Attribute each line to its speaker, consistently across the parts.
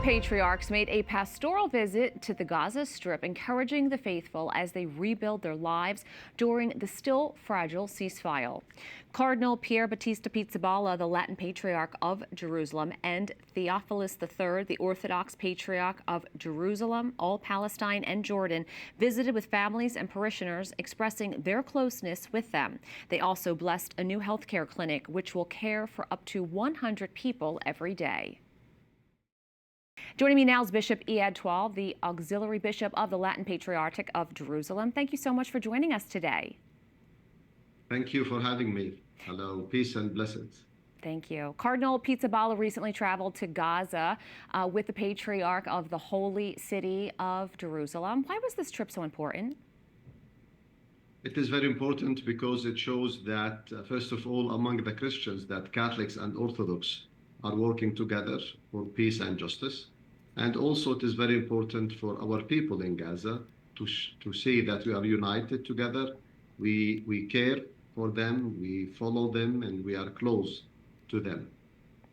Speaker 1: patriarchs made a pastoral visit to the Gaza Strip, encouraging the faithful as they rebuild their lives during the still fragile ceasefire. Cardinal Pierbattista Pizzaballa, the Latin Patriarch of Jerusalem, and Theophilos III, the Orthodox Patriarch of Jerusalem, all Palestine and Jordan, visited with families and parishioners, expressing their closeness with them. They also blessed a new healthcare clinic, which will care for up to 100 people every day. Joining me now is Bishop Iyad Twal, the Auxiliary Bishop of the Latin Patriarchate of Jerusalem. Thank you so much for joining us today.
Speaker 2: Thank you for having me. Hello, peace and blessings.
Speaker 1: Thank you. Cardinal Pizzaballa recently traveled to Gaza with the Patriarch of the Holy City of Jerusalem. Why was this trip so important?
Speaker 2: It is very important because it shows that, first of all, among the Christians, that Catholics and Orthodox are working together for peace and justice. And also it is very important for our people in Gaza to see that we are united together. We care for them, we follow them, and we are close to them.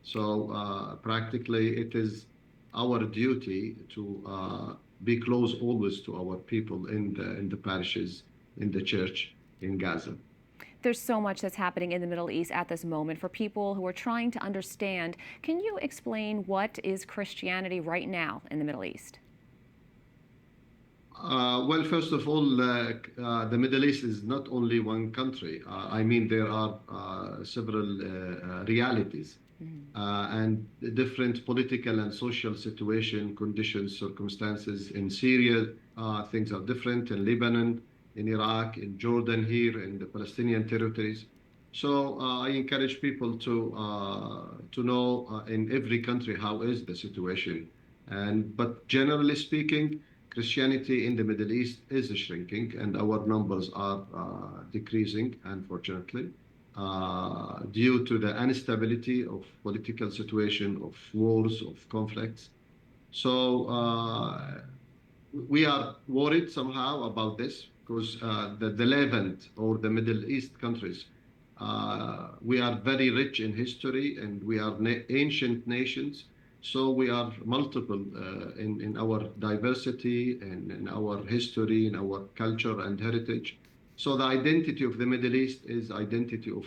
Speaker 2: So practically it is our duty to be close always to our people in the parishes, in the church in Gaza.
Speaker 1: There's so much that's happening in the Middle East at this moment. For people who are trying to understand, can you explain what is Christianity right now in the Middle East?
Speaker 2: Well, first of all, the Middle East is not only one country. I mean, there are several realities and different political and social situation, conditions, circumstances. In Syria, things are different. In Lebanon, in Iraq, in Jordan, here in the Palestinian territories. So I encourage people to know in every country how is the situation. But generally speaking, Christianity in the Middle East is shrinking, and our numbers are decreasing, unfortunately, due to the instability of political situation, of wars, of conflicts. So we are worried somehow about this, because the Levant or the Middle East countries, we are very rich in history and we are ancient nations. So we are multiple in our diversity and in our history, in our culture and heritage. So the identity of the Middle East is identity of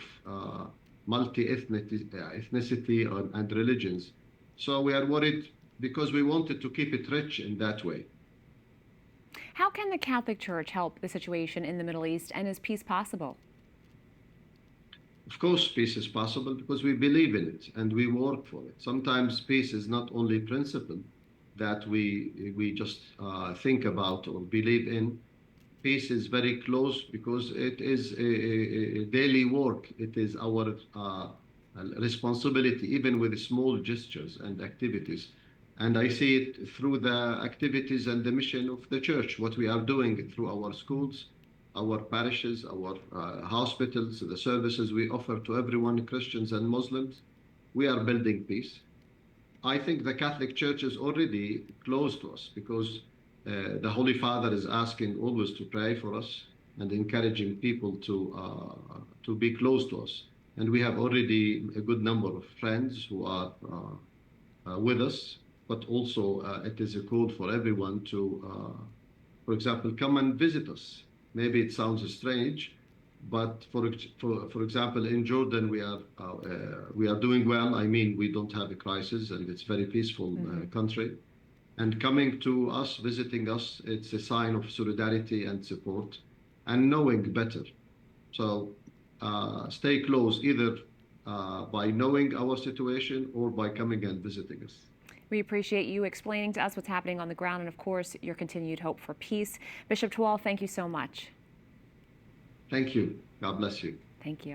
Speaker 2: multi-ethnicity and religions. So we are worried because we wanted to keep it rich in that way.
Speaker 1: How can the Catholic Church help the situation in the Middle East, and is peace possible?
Speaker 2: Of course, peace is possible because we believe in it and we work for it. Sometimes peace is not only principle that we just think about or believe in. Peace is very close because it is a daily work. It is our responsibility, even with small gestures and activities. And I see it through the activities and the mission of the church, what we are doing through our schools, our parishes, our hospitals, the services we offer to everyone, Christians and Muslims. We are building peace. I think the Catholic Church is already close to us because the Holy Father is asking always to pray for us and encouraging people to be close to us. And we have already a good number of friends who are with us. But also it is a call for everyone to, for example, come and visit us. Maybe it sounds strange, but for example, in Jordan we are doing well. I mean, we don't have a crisis, and it's very peaceful country. And coming to us, visiting us, it's a sign of solidarity and support, and knowing better. So stay close, either by knowing our situation or by coming and visiting us.
Speaker 1: We appreciate you explaining to us what's happening on the ground and, of course, your continued hope for peace. Bishop Twal, thank you so much.
Speaker 2: Thank you. God bless you.
Speaker 1: Thank you.